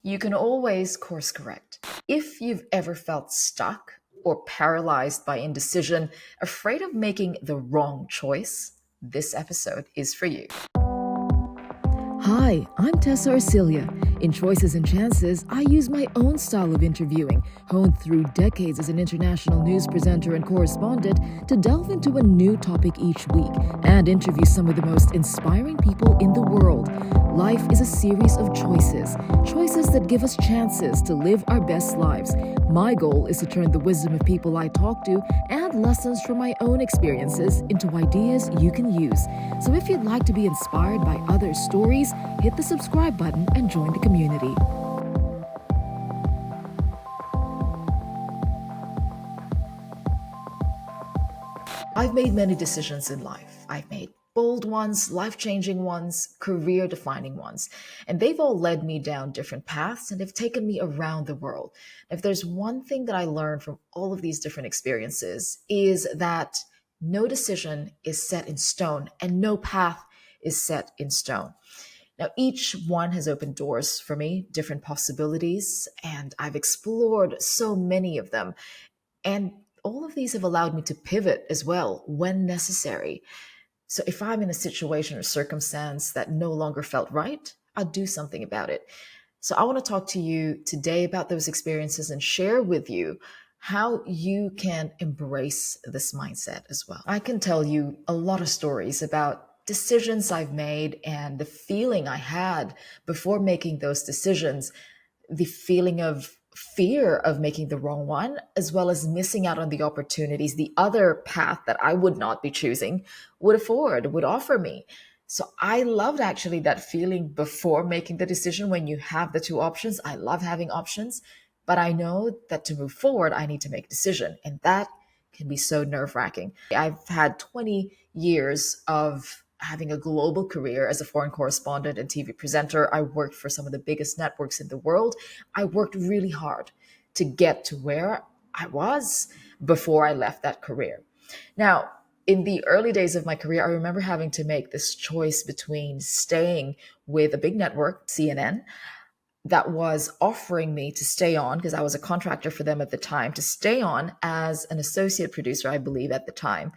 You can always course correct. If you've ever felt stuck or paralyzed by indecision, afraid of making the wrong choice, this episode is for you. Hi, I'm Tessa Arcilia. In Choices and Chances, I use my own style of interviewing, honed through decades as an international news presenter and correspondent, to delve into a new topic each week and interview some of the most inspiring people in the world. Life is a series of choices, choices that give us chances to live our best lives. My goal is to turn the wisdom of people I talk to and lessons from my own experiences into ideas you can use. So if you'd like to be inspired by other stories, hit the subscribe button and join the community. I've made many decisions in life. I've made bold ones, life changing ones, career defining ones. And they've all led me down different paths and have taken me around the world. If there's one thing that I learned from all of these different experiences, is that no decision is set in stone and no path is set in stone. Now, each one has opened doors for me, different possibilities, and I've explored so many of them. And all of these have allowed me to pivot as well when necessary. So if I'm in a situation or circumstance that no longer felt right, I'll do something about it. So I want to talk to you today about those experiences and share with you how you can embrace this mindset as well. I can tell you a lot of stories about decisions I've made and the feeling I had before making those decisions, the feeling of fear of making the wrong one, as well as missing out on the opportunities the other path that I would not be choosing would offer me. So I loved actually that feeling before making the decision when you have the two options. I love having options, but I know that to move forward, I need to make a decision. And that can be so nerve wracking. I've had 20 years of having a global career as a foreign correspondent and TV presenter. I worked for some of the biggest networks in the world. I worked really hard to get to where I was before I left that career. Now, in the early days of my career, I remember having to make this choice between staying with a big network, CNN, that was offering me to stay on because I was a contractor for them at the time, to stay on as an associate producer, I believe, at the time.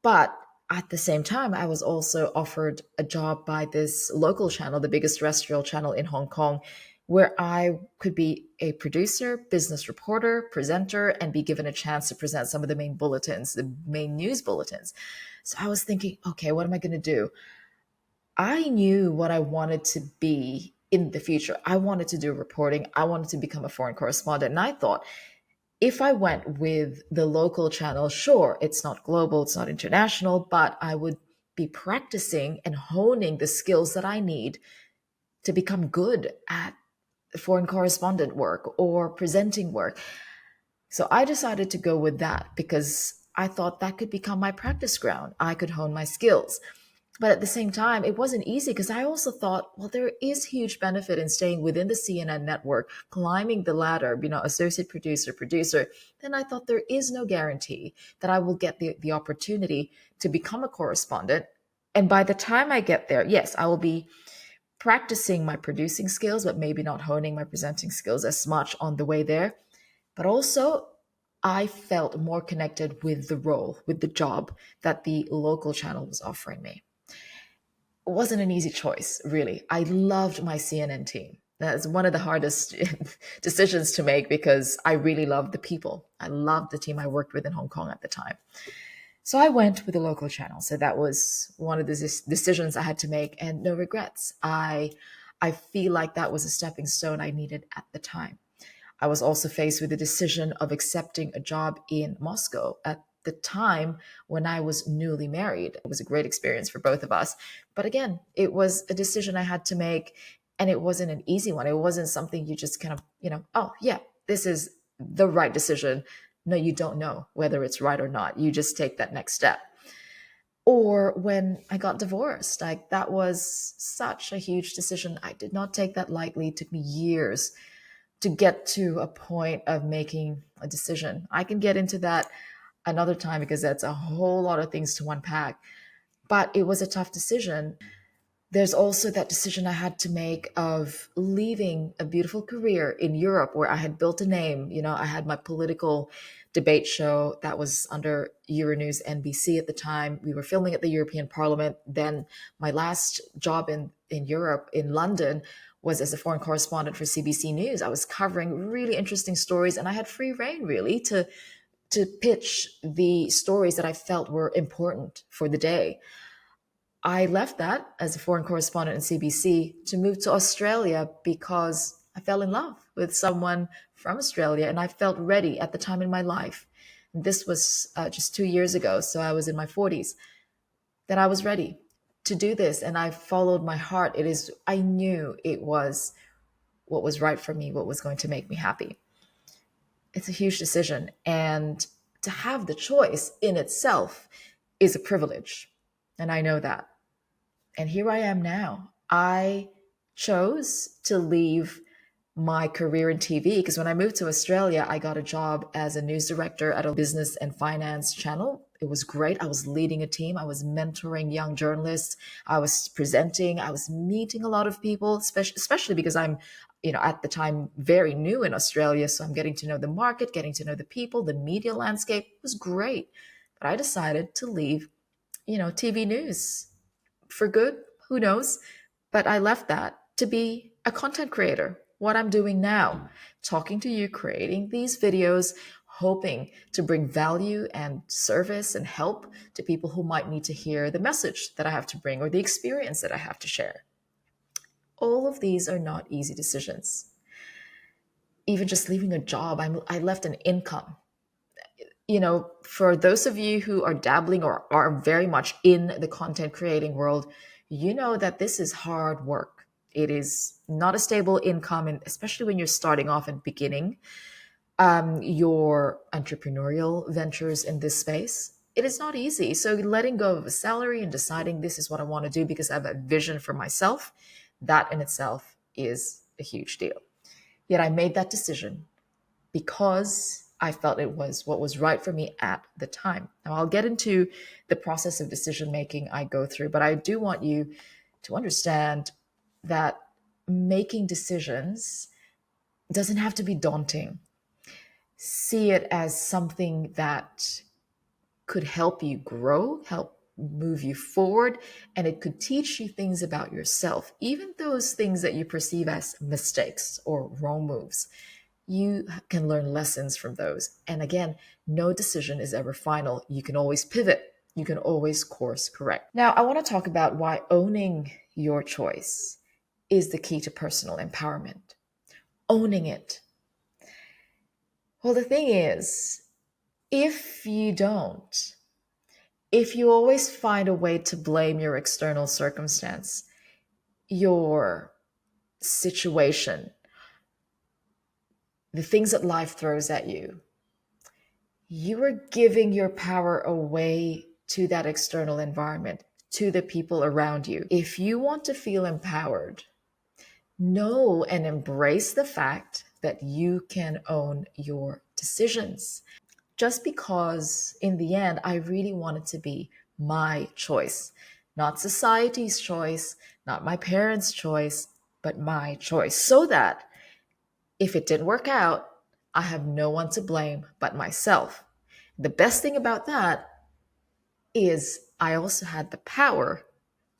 But at the same time, I was also offered a job by this local channel, the biggest terrestrial channel in Hong Kong, where I could be a producer, business reporter, presenter, and be given a chance to present some of the main bulletins, the main news bulletins. So I was thinking, okay, what am I going to do? I knew what I wanted to be in the future. I wanted to do reporting. I wanted to become a foreign correspondent. And I thought, if I went with the local channel, sure, it's not global, it's not international, but I would be practicing and honing the skills that I need to become good at foreign correspondent work or presenting work. So I decided to go with that because I thought that could become my practice ground. I could hone my skills. But at the same time, it wasn't easy because I also thought, well, there is huge benefit in staying within the CNN network, climbing the ladder, associate producer, producer. Then I thought there is no guarantee that I will get the opportunity to become a correspondent. And by the time I get there, yes, I will be practicing my producing skills, but maybe not honing my presenting skills as much on the way there. But also, I felt more connected with the role, with the job that the local channel was offering me. It wasn't an easy choice, really. I loved my CNN team. That's one of the hardest decisions to make because I really loved the people. I loved the team I worked with in Hong Kong at the time. So I went with the local channel. So that was one of the decisions I had to make, and no regrets. I feel like that was a stepping stone I needed at the time. I was also faced with the decision of accepting a job in Moscow at the time when I was newly married. It was a great experience for both of us. But again, it was a decision I had to make, and it wasn't an easy one. It wasn't something you just kind of, oh, yeah, this is the right decision. No, you don't know whether it's right or not. You just take that next step. Or when I got divorced, like that was such a huge decision. I did not take that lightly. It took me years to get to a point of making a decision. I can get into that another time because that's a whole lot of things to unpack. But it was a tough decision. There's also that decision I had to make of leaving a beautiful career in Europe where I had built a name. I had my political debate show that was under Euronews NBC at the time. We were filming at the European Parliament. Then my last job in Europe, in London, was as a foreign correspondent for CBC News. I was covering really interesting stories, and I had free reign really to pitch the stories that I felt were important for the day. I left that as a foreign correspondent in CBC to move to Australia because I fell in love with someone from Australia and I felt ready at the time in my life. This was just 2 years ago, so I was in my 40s, that I was ready to do this. And I followed my heart. I knew it was what was right for me, what was going to make me happy. It's a huge decision. And to have the choice in itself is a privilege. And I know that. And here I am now. I chose to leave my career in TV because when I moved to Australia, I got a job as a news director at a business and finance channel. It was great. I was leading a team. I was mentoring young journalists. I was presenting. I was meeting a lot of people, especially because I'm, at the time very new in Australia. So I'm getting to know the market, getting to know the people, the media landscape. It was great. But I decided to leave, TV news for good, who knows? But I left that to be a content creator, what I'm doing now, talking to you, creating these videos, hoping to bring value and service and help to people who might need to hear the message that I have to bring or the experience that I have to share. All of these are not easy decisions. Even just leaving a job, I left an income. For those of you who are dabbling or are very much in the content creating world, you know that this is hard work. It is not a stable income, and especially when you're starting off and beginning your entrepreneurial ventures in this space. It is not easy. So letting go of a salary and deciding this is what I want to do because I have a vision for myself, that in itself is a huge deal. Yet I made that decision because I felt it was what was right for me at the time. Now, I'll get into the process of decision making I go through, but I do want you to understand that making decisions doesn't have to be daunting. See it as something that could help you grow, help move you forward, and it could teach you things about yourself, even those things that you perceive as mistakes or wrong moves. You can learn lessons from those. And again, no decision is ever final. You can always pivot. You can always course correct. Now, I want to talk about why owning your choice is the key to personal empowerment. Owning it. Well, the thing is, if you don't, if you always find a way to blame your external circumstance, your situation, the things that life throws at you are giving your power away to that external environment, to the people around you. If you want to feel empowered, know and embrace the fact that you can own your decisions. Just because in the end, I really want it to be my choice, not society's choice, not my parents' choice, but my choice. So that if it didn't work out, I have no one to blame but myself. The best thing about that is I also had the power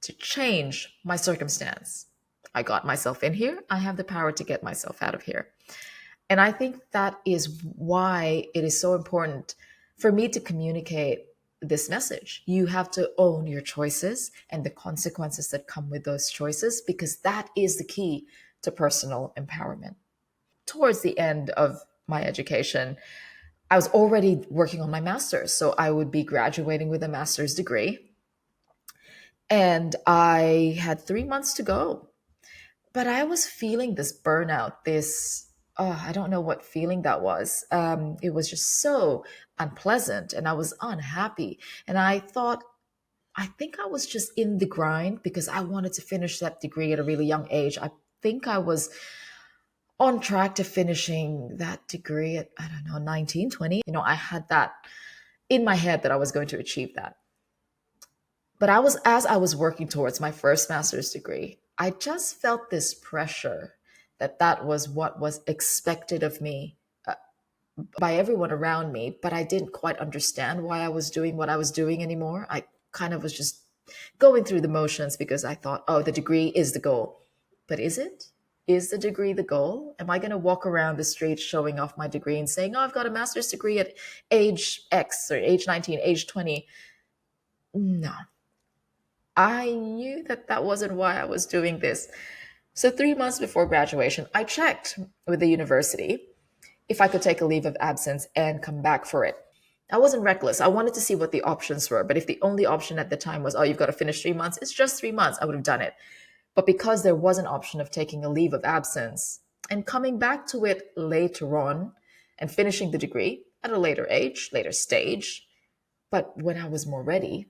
to change my circumstance. I got myself in here. I have the power to get myself out of here. And I think that is why it is so important for me to communicate this message. You have to own your choices and the consequences that come with those choices, because that is the key to personal empowerment. Towards the end of my education, I was already working on my master's. So I would be graduating with a master's degree. And I had 3 months to go. But I was feeling this burnout, I don't know what feeling that was. It was just so unpleasant and I was unhappy. And I thought, I think I was just in the grind because I wanted to finish that degree at a really young age. I think I was on track to finishing that degree at, I don't know, 19, 20. I had that in my head that I was going to achieve that. But as I was working towards my first master's degree, I just felt this pressure that that was what was expected of me by everyone around me, but I didn't quite understand why I was doing what I was doing anymore. I kind of was just going through the motions because I thought, oh, the degree is the goal. But is it? Is the degree the goal? Am I going to walk around the street showing off my degree and saying, oh, I've got a master's degree at age X or age 19, age 20? No, I knew that that wasn't why I was doing this. So 3 months before graduation, I checked with the university if I could take a leave of absence and come back for it. I wasn't reckless. I wanted to see what the options were. But if the only option at the time was, oh, you've got to finish 3 months, it's just 3 months, I would have done it. But because there was an option of taking a leave of absence and coming back to it later on and finishing the degree at a later age, later stage, but when I was more ready,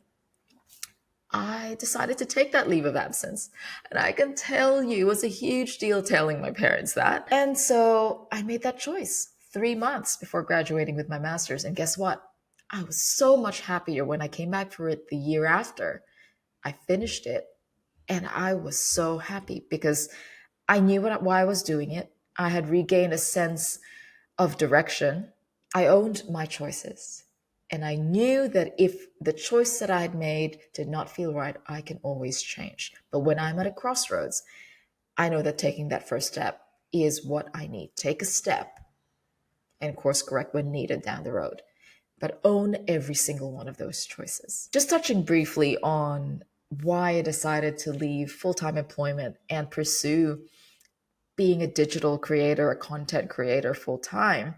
I decided to take that leave of absence. And I can tell you, it was a huge deal telling my parents that. And so I made that choice 3 months before graduating with my master's. And guess what? I was so much happier when I came back for it the year after. I finished it and I was so happy because I knew why I was doing it. I had regained a sense of direction. I owned my choices. And I knew that if the choice that I had made did not feel right, I can always change. But when I'm at a crossroads, I know that taking that first step is what I need. Take a step and course correct when needed down the road, but own every single one of those choices. Just touching briefly on why I decided to leave full time employment and pursue being a digital creator, a content creator full time,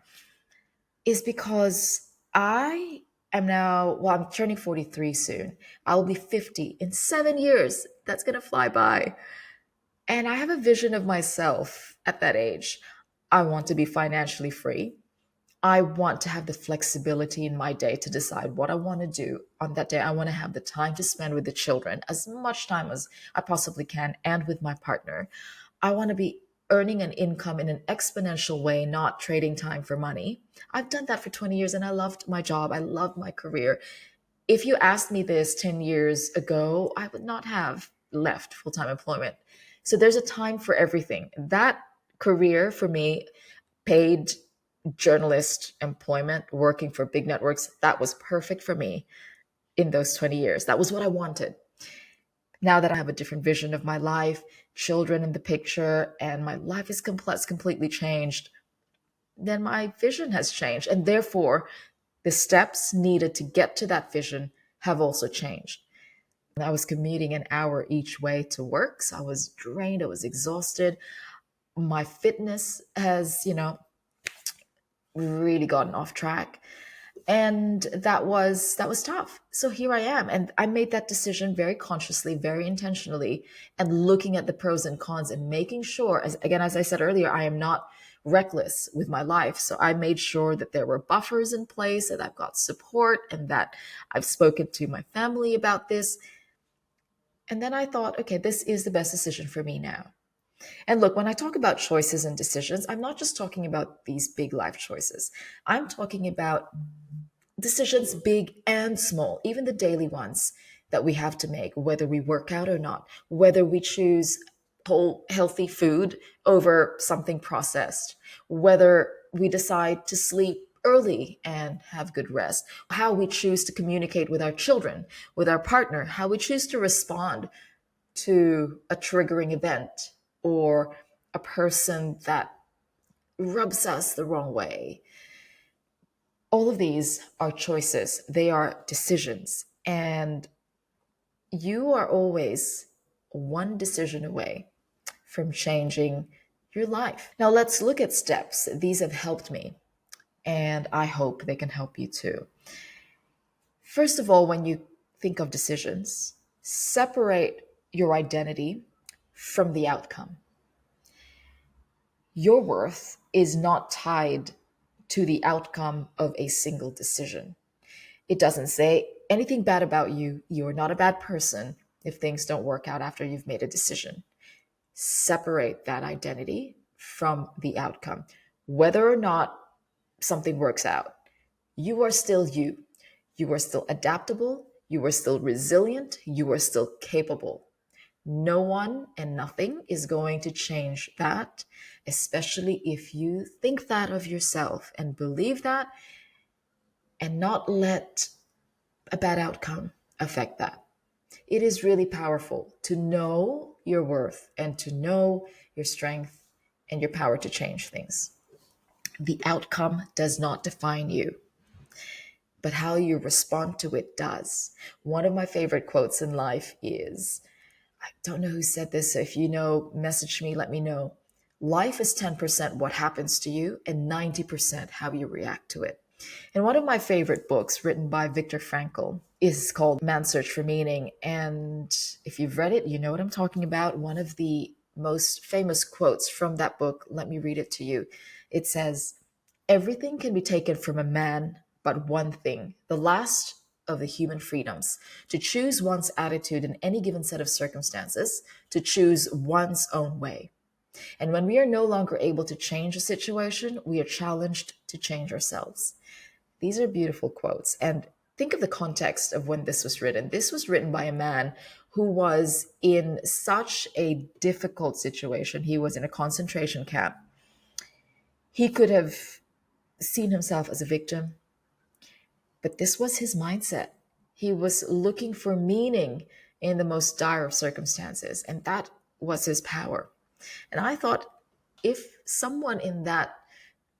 is because I am now, well, I'm turning 43 soon. I'll be 50 in 7 years. That's going to fly by. And I have a vision of myself at that age. I want to be financially free. I want to have the flexibility in my day to decide what I want to do on that day. I want to have the time to spend with the children, as much time as I possibly can, and with my partner. I want to be earning an income in an exponential way, not trading time for money. I've done that for 20 years and I loved my job. I loved my career. If you asked me this 10 years ago, I would not have left full time employment. So there's a time for everything. That career for me, paid journalist employment, working for big networks, that was perfect for me in those 20 years. That was what I wanted. Now that I have a different vision of my life, children in the picture, and my life is completely changed, then my vision has changed. And therefore, the steps needed to get to that vision have also changed. I was commuting an hour each way to work. So I was drained, I was exhausted. My fitness has, really gotten off track. And that was tough. So here I am, and I made that decision very consciously, very intentionally, and looking at the pros and cons and making sure, as I said earlier, I am not reckless with my life. So I made sure that there were buffers in place, that I've got support, and that I've spoken to my family about this. And then I thought, okay, this is the best decision for me now. And look, when I talk about choices and decisions, I'm not just talking about these big life choices. I'm talking about decisions big and small, even the daily ones that we have to make, whether we work out or not, whether we choose whole healthy food over something processed, whether we decide to sleep early and have good rest, how we choose to communicate with our children, with our partner, how we choose to respond to a triggering event or a person that rubs us the wrong way. All of these are choices, they are decisions, and you are always one decision away from changing your life. Now, let's look at steps. These have helped me, and I hope they can help you too. First of all, when you think of decisions, separate your identity from the outcome. Your worth is not tied to the outcome of a single decision. It doesn't say anything bad about you. You're not a bad person if things don't work out after you've made a decision. Separate that identity from the outcome. Whether or not something works out, you are still you. You are still adaptable. You are still resilient. You are still capable. No one and nothing is going to change that, especially if you think that of yourself and believe that and not let a bad outcome affect that. It is really powerful to know your worth and to know your strength and your power to change things. The outcome does not define you, but how you respond to it does. One of my favorite quotes in life is, I don't know who said this, so if you know, message me, let me know. Life is 10% what happens to you and 90% how you react to it. And one of my favorite books, written by Viktor Frankl, is called Man's Search for Meaning. And if you've read it, you know what I'm talking about. One of the most famous quotes from that book, let me read it to you. It says, "Everything can be taken from a man, but one thing, the last of the human freedoms, to choose one's attitude in any given set of circumstances, to choose one's own way. And when we are no longer able to change a situation, we are challenged to change ourselves." These are beautiful quotes. And think of the context of when this was written. This was written by a man who was in such a difficult situation. He was in a concentration camp. He could have seen himself as a victim, but this was his mindset. He was looking for meaning in the most dire of circumstances, and that was his power. And I thought, if someone in that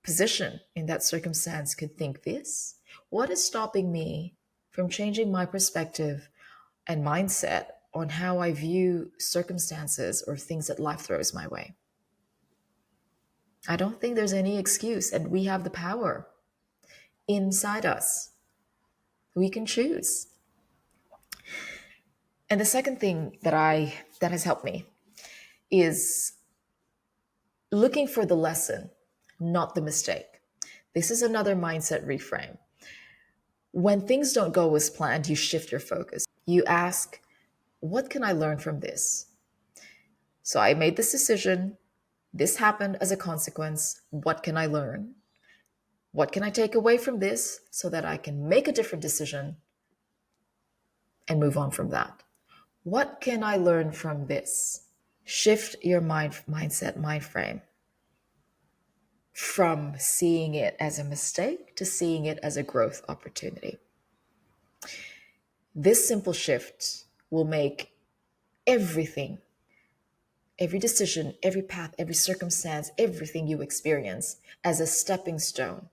position, in that circumstance, could think this, what is stopping me from changing my perspective and mindset on how I view circumstances or things that life throws my way? I don't think there's any excuse, and we have the power inside us. We can choose. And the second thing that has helped me is looking for the lesson, not the mistake. This is another mindset reframe. When things don't go as planned, you shift your focus. You ask, what can I learn from this? So I made this decision. This happened as a consequence. What can I learn? What can I take away from this so that I can make a different decision and move on from that? What can I learn from this? Shift your mind frame from seeing it as a mistake to seeing it as a growth opportunity. This simple shift will make everything, every decision, every path, every circumstance, everything you experience as a stepping stone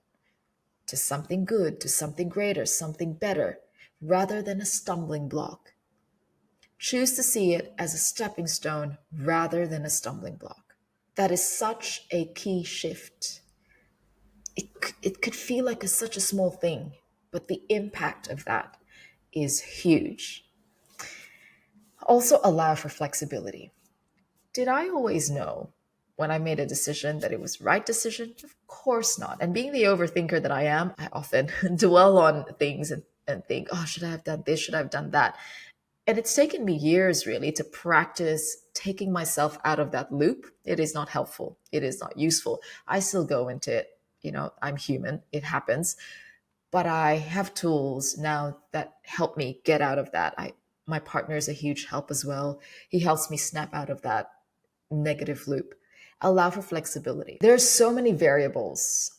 to something good, to something greater, something better, rather than a stumbling block. Choose to see it as a stepping stone rather than a stumbling block. That is such a key shift. It could feel like such a small thing, but the impact of that is huge. Also, allow for flexibility. Did I always know when I made a decision that it was the right decision? Of course not. And being the overthinker that I am, I often dwell on things and think, oh, should I have done this? Should I have done that? And it's taken me years really to practice taking myself out of that loop. It is not helpful. It is not useful. I still go into it. I'm human. It happens. But I have tools now that help me get out of that. My partner is a huge help as well. He helps me snap out of that negative loop. Allow for flexibility. There are so many variables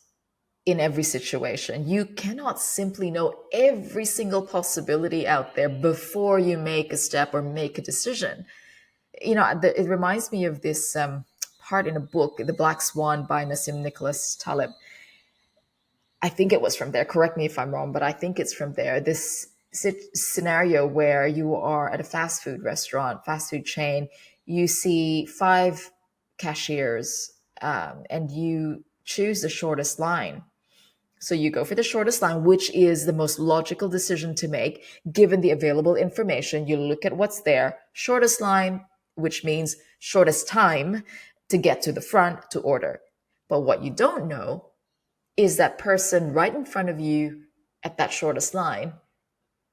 in every situation. You cannot simply know every single possibility out there before you make a step or make a decision. It reminds me of this part in a book, The Black Swan by Nassim Nicholas Taleb. I think it was from there. Correct me if I'm wrong, but I think it's from there. This scenario where you are at a fast food restaurant, fast food chain, you see 5 cashiers, and you choose the shortest line. So you go for the shortest line, which is the most logical decision to make given the available information. You look at what's there, shortest line, which means shortest time to get to the front to order. But what you don't know is that person right in front of you at that shortest line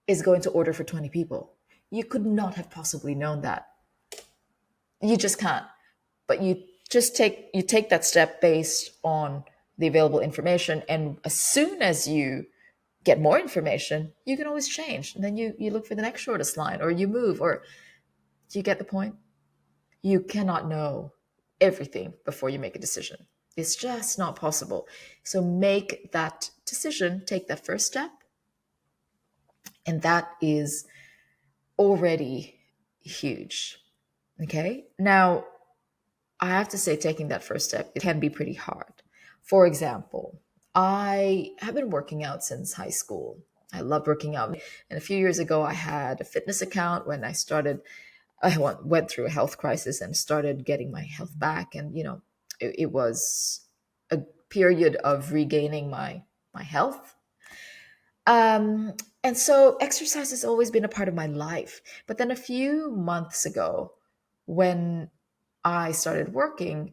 is going to order for 20 people. You could not have possibly known that. You just can't. But you take that step based on the available information. And as soon as you get more information, you can always change. And then you look for the next shortest line, or you move, or do you get the point? You cannot know everything before you make a decision. It's just not possible. So make that decision, take that first step, and that is already huge. Okay. Now, I have to say, taking that first step, it can be pretty hard. For example, I have been working out since high school. I loved working out. And a few years ago, I had a fitness account when I went through a health crisis and started getting my health back. And, it was a period of regaining my health. And so exercise has always been a part of my life. But then a few months ago, when I started working,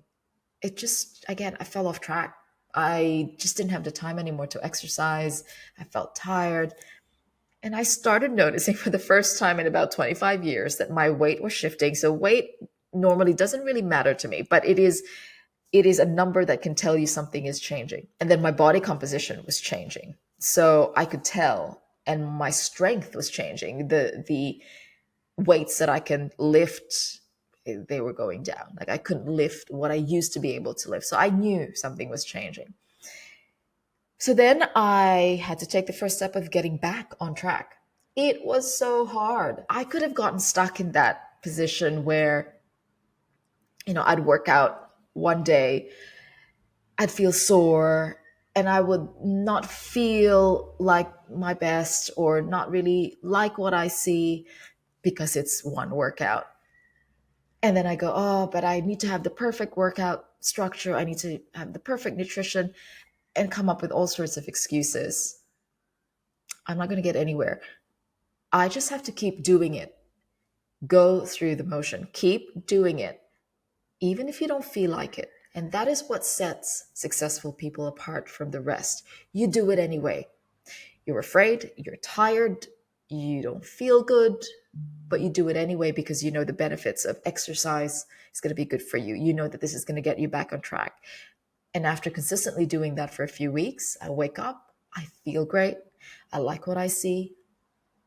it just, again, I fell off track. I just didn't have the time anymore to exercise. I felt tired. And I started noticing for the first time in about 25 years that my weight was shifting. So weight normally doesn't really matter to me, but it is a number that can tell you something is changing. And then my body composition was changing. So I could tell, and my strength was changing. The weights that I can lift, they were going down. Like I couldn't lift what I used to be able to lift. So I knew something was changing. So then I had to take the first step of getting back on track. It was so hard. I could have gotten stuck in that position where, I'd work out one day, I'd feel sore, and I would not feel like my best or not really like what I see because it's one workout. And then I go, oh, but I need to have the perfect workout structure. I need to have the perfect nutrition, and come up with all sorts of excuses. I'm not going to get anywhere. I just have to keep doing it. Go through the motion. Keep doing it, even if you don't feel like it. And that is what sets successful people apart from the rest. You do it anyway. You're afraid, you're tired, you don't feel good, but you do it anyway because you know the benefits of exercise is going to be good for you. You know that this is going to get you back on track. And after consistently doing that for a few weeks, I wake up, I feel great, I like what I see,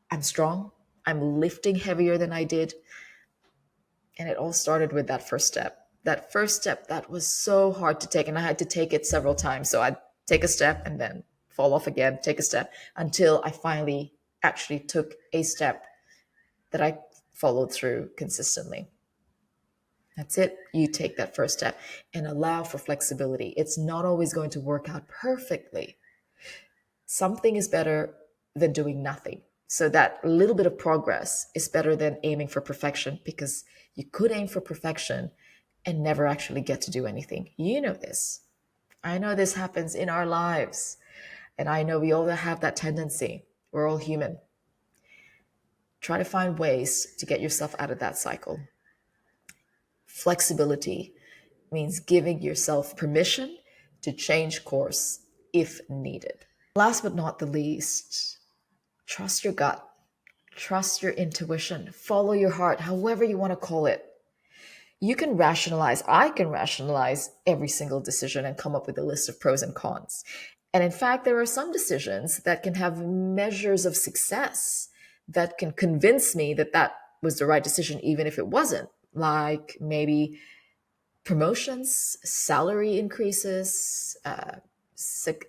I'm strong, I'm lifting heavier than I did. And it all started with that first step. That first step that was so hard to take, and I had to take it several times. So I'd take a step and then fall off again, take a step, until I finally actually took a step that I followed through consistently. That's it. You take that first step and allow for flexibility. It's not always going to work out perfectly. Something is better than doing nothing. So that little bit of progress is better than aiming for perfection, because you could aim for perfection and never actually get to do anything. You know this. I know this happens in our lives. And I know we all have that tendency. We're all human. Try to find ways to get yourself out of that cycle. Flexibility means giving yourself permission to change course if needed. Last but not the least, trust your gut, trust your intuition, follow your heart, however you want to call it. You can rationalize, I can rationalize every single decision and come up with a list of pros and cons. And in fact, there are some decisions that can have measures of success that can convince me that that was the right decision, even if it wasn't. Like maybe promotions, salary increases,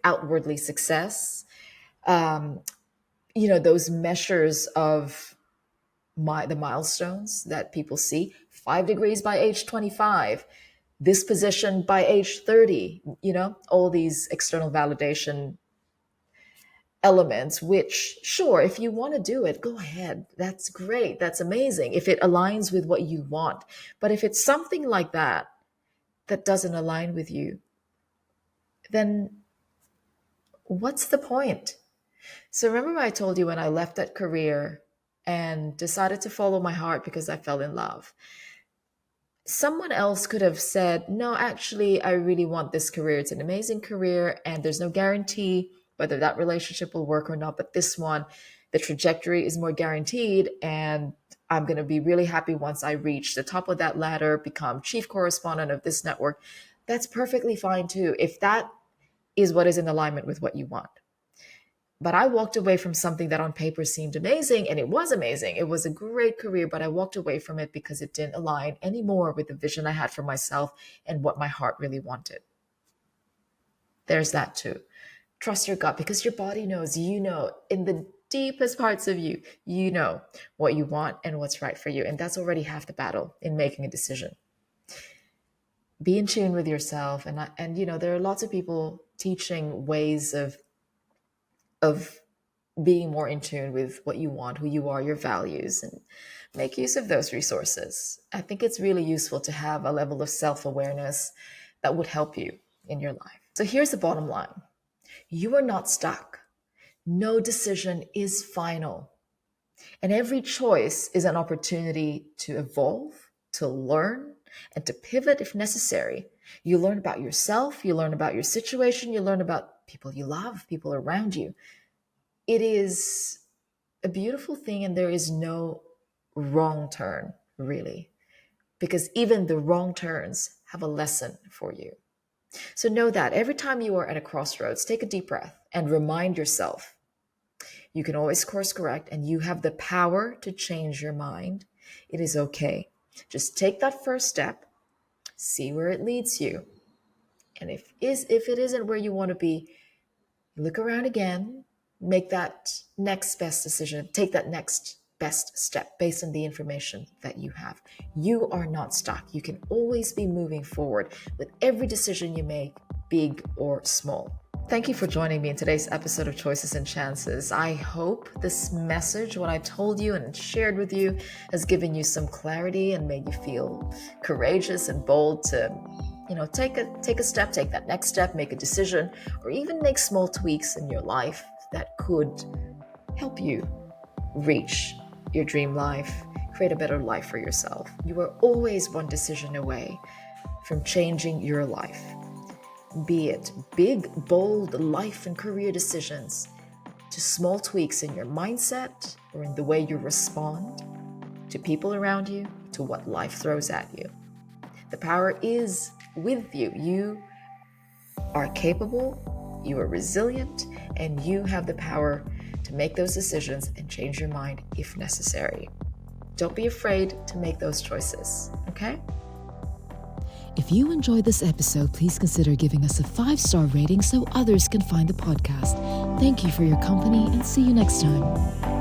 outwardly success. Those measures of the milestones that people see. 5 degrees by age 25, this position by age 30, all these external validation elements, which, sure, if you want to do it, go ahead. That's great. That's amazing if it aligns with what you want. But if it's something like that doesn't align with you, then what's the point? So remember I told you when I left that career and decided to follow my heart because I fell in love. Someone else could have said, no, actually, I really want this career. It's an amazing career, and there's no guarantee whether that relationship will work or not. But this one, the trajectory is more guaranteed, and I'm going to be really happy once I reach the top of that ladder, become chief correspondent of this network. That's perfectly fine too, if that is what is in alignment with what you want. But I walked away from something that on paper seemed amazing, and it was amazing. It was a great career, but I walked away from it because it didn't align anymore with the vision I had for myself and what my heart really wanted. There's that too. Trust your gut because your body knows, you know, in the deepest parts of you, you know what you want and what's right for you. And that's already half the battle in making a decision. Be in tune with yourself. And you know, there are lots of people teaching ways of being more in tune with what you want, who you are, your values, and make use of those resources. I think it's really useful to have a level of self-awareness that would help you in your life. So here's the bottom line. You are not stuck. No decision is final. And every choice is an opportunity to evolve, to learn, and to pivot if necessary. You learn about yourself, you learn about your situation, you learn about people you love, people around you. It is a beautiful thing, and there is no wrong turn, really, because even the wrong turns have a lesson for you. So know that every time you are at a crossroads, take a deep breath and remind yourself you can always course correct and you have the power to change your mind. It is okay. Just take that first step, see where it leads you. And if it isn't where you want to be, look around again, make that next best decision, take that next best step based on the information that you have. You are not stuck. You can always be moving forward with every decision you make, big or small. Thank you for joining me in today's episode of Choices and Chances. I hope this message, what I told you and shared with you, has given you some clarity and made you feel courageous and bold to, take a step, take that next step, make a decision, or even make small tweaks in your life that could help you reach your dream life, create a better life for yourself. You are always one decision away from changing your life. Be it big, bold life and career decisions, to small tweaks in your mindset or in the way you respond to people around you, to what life throws at you. The power is with you. You are capable, you are resilient, and you have the power to make those decisions and change your mind if necessary. Don't be afraid to make those choices, okay? If you enjoyed this episode, please consider giving us a 5-star rating so others can find the podcast. Thank you for your company and see you next time.